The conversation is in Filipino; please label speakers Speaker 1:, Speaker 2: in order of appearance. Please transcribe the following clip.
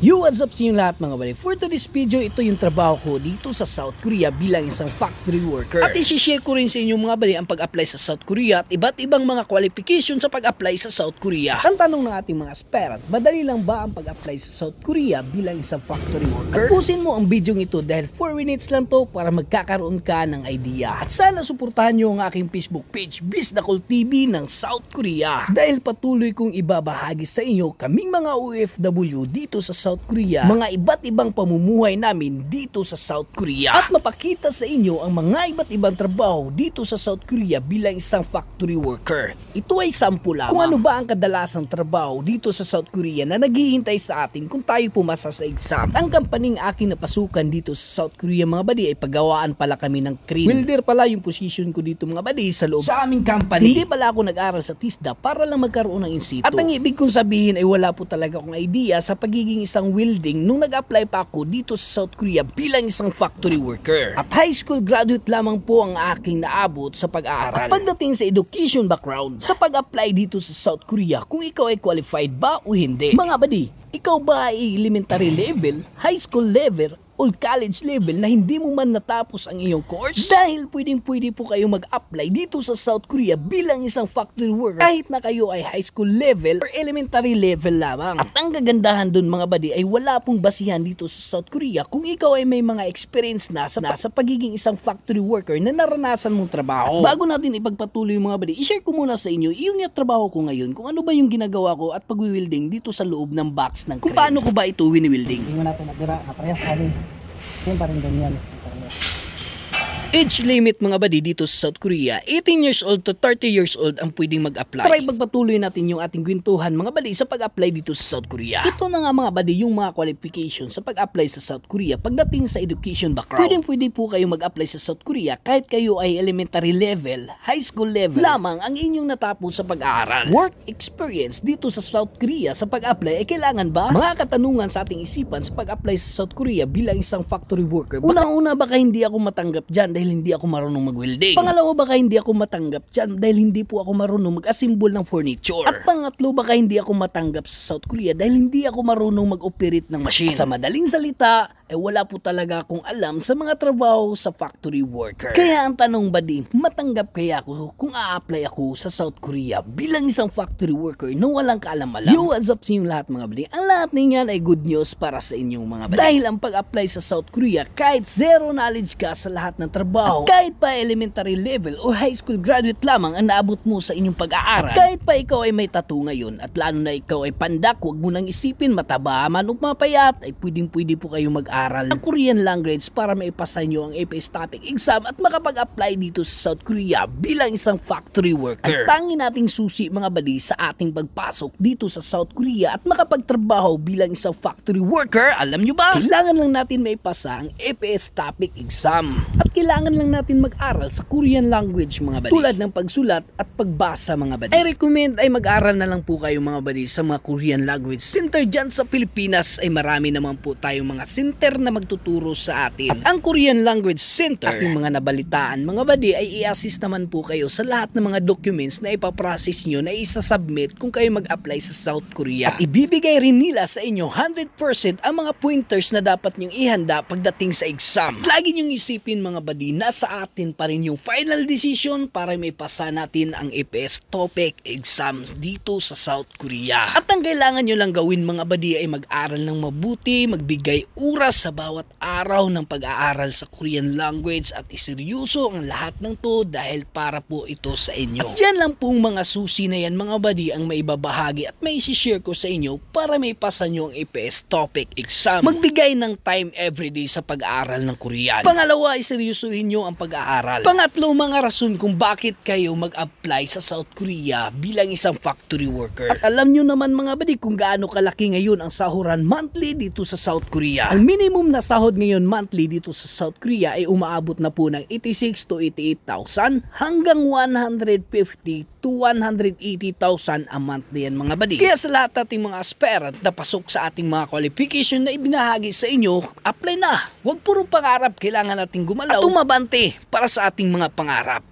Speaker 1: Yo, what's up sa inyo lahat mga buddy? For today's video, ito yung trabaho ko dito sa South Korea bilang isang factory worker. At isi-share ko rin sa inyo mga buddy ang pag-apply sa South Korea at iba't ibang mga qualification sa pag-apply sa South Korea. Ang tanong ng ating mga aspirant, madali lang ba ang pag-apply sa South Korea bilang isang factory worker? Tapusin mo ang video ito dahil 4 minutes lang to para magkakaroon ka ng idea. At sana suportahan nyo ang aking Facebook page, Bizdakol TV ng South Korea. Dahil patuloy kong ibabahagi sa inyo kaming mga OFW dito sa South Korea, mga iba't ibang pamumuhay namin dito sa South Korea at mapakita sa inyo ang mga iba't ibang trabaho dito sa South Korea bilang isang factory worker. Ito ay sample lamang. Kung ano ba ang kadalasang trabaho dito sa South Korea na naghihintay sa atin kung tayo pumasa sa exam. Ang kampaning aking napasukan dito sa South Korea mga buddy ay paggawaan pala kami ng crane. Welder pala yung position ko dito mga buddy sa loob sa aming company. Hindi pala ako nag-aral sa TISDA para lang magkaroon ng in situ. At ang ibig kong sabihin ay wala po talaga akong idea sa pagiging isang welding nung nag-apply pa ako dito sa South Korea bilang isang factory worker. At high school graduate lamang po ang aking naabot sa pag-aaral. At pagdating sa education background, sa pag-apply dito sa South Korea, kung ikaw ay qualified ba o hindi. Mga buddy, ikaw ba ay elementary level, high school level, o college level na hindi mo man natapos ang iyong course? Dahil pwede po kayo mag-apply dito sa South Korea bilang isang factory worker kahit na kayo ay high school level or elementary level lamang. At ang gagandahan dun mga buddy ay wala pong basihan dito sa South Korea kung ikaw ay may mga experience na sa pagiging isang factory worker na naranasan mong trabaho. Bago natin ipagpatuloy mga buddy, i-share ko muna sa inyo yung trabaho ko ngayon, kung ano ba yung ginagawa ko at pag-wielding dito sa loob ng box ng crane. Kung paano ko ba ito wini-wielding?
Speaker 2: Hindi mo natin nagdira, naparehas kami. Siyempre rin ganyan.
Speaker 1: Age limit mga buddy dito sa South Korea, 18 years old to 30 years old ang pwedeng mag-apply. Try magpatuloy natin yung ating kwentuhan mga buddy sa pag-apply dito sa South Korea. Ito na nga mga buddy yung mga qualifications sa pag-apply sa South Korea pagdating sa education background. Pwede po kayo mag-apply sa South Korea kahit kayo ay elementary level, high school level lamang ang inyong natapos sa pag-aaral. Work experience dito sa South Korea sa pag-apply ay kailangan ba? Mga katanungan sa ating isipan sa pag-apply sa South Korea bilang isang factory worker. Unang-una baka hindi ako matanggap dyan dahil hindi ako marunong mag-welding. Pangalawa, baka hindi ako matanggap dyan dahil hindi po ako marunong mag-assemble ng furniture. At pangatlo, baka hindi ako matanggap sa South Korea dahil hindi ako marunong mag-operate ng machine. At sa madaling salita, wala po talaga akong alam sa mga trabaho sa factory worker. Kaya ang tanong buddy, matanggap kaya ako kung a-apply ako sa South Korea bilang isang factory worker na walang kaalam-alam? Yo, what's up sa inyo lahat mga buddy? Ang lahat niyan ay good news para sa inyong mga buddy. Dahil ang pag-apply sa South Korea, kahit zero knowledge ka sa lahat ng trabaho, kahit pa elementary level o high school graduate lamang ang naabot mo sa inyong pag-aaral, kahit pa ikaw ay may tattoo ngayon at lalo na ikaw ay pandak, huwag mo nang isipin mataba man o mapayat, ay pwede po kayo mag-aral ng Korean language para maipasa nyo ang APS topic exam at makapag-apply dito sa South Korea bilang isang factory worker. Ang tangi nating susi mga buddy sa ating pagpasok dito sa South Korea at makapagtrabaho bilang isang factory worker, alam nyo ba? Kailangan lang natin maipasa ang APS topic exam at kailangan lang natin mag-aral sa Korean language mga buddy, tulad ng pagsulat at pagbasa mga buddy. I recommend ay mag-aral na lang po kayo mga buddy sa mga Korean language center dyan sa Pilipinas. Ay marami naman po tayong mga center na magtuturo sa atin. At ang Korean language center, ating mga nabalitaan mga buddy, ay i-assist naman po kayo sa lahat ng mga documents na ipaprocess nyo na isa-submit kung kayo mag-apply sa South Korea. At ibibigay rin nila sa inyo 100% ang mga pointers na dapat nyong ihanda pagdating sa exam. Lagi nyong isipin mga buddy, nasa atin pa rin yung final decision para may pasa natin ang APS TOPIK exams dito sa South Korea. At ang kailangan nyo lang gawin mga buddy ay mag-aral ng mabuti, magbigay oras sa bawat araw ng pag-aaral sa Korean language at iseryoso ang lahat ng to dahil para po ito sa inyo. At yan lang pong mga susi na yan mga buddy ang maibabahagi at may isi-share ko sa inyo para may pasa nyo ang APS TOPIK exam. Magbigay ng time everyday sa pag-aaral ng Korean. Pangalawa, iseryosohin nyo ang pag-aaral. Pangatlo, mga rason kung bakit kayo mag-apply sa South Korea bilang isang factory worker. At alam nyo naman mga buddy kung gaano kalaki ngayon ang sahuran monthly dito sa South Korea. Ang minimum na sahod ngayon monthly dito sa South Korea ay umaabot na po ng 86 to 88,000 hanggang 150 to 180,000 a month na yan mga buddy. Kaya sa lahat nating mga aspirant na pasok sa ating mga qualification na ibinahagi sa inyo, apply na. Huwag puro pangarap, kailangan nating gumalaw at umabante para sa ating mga pangarap.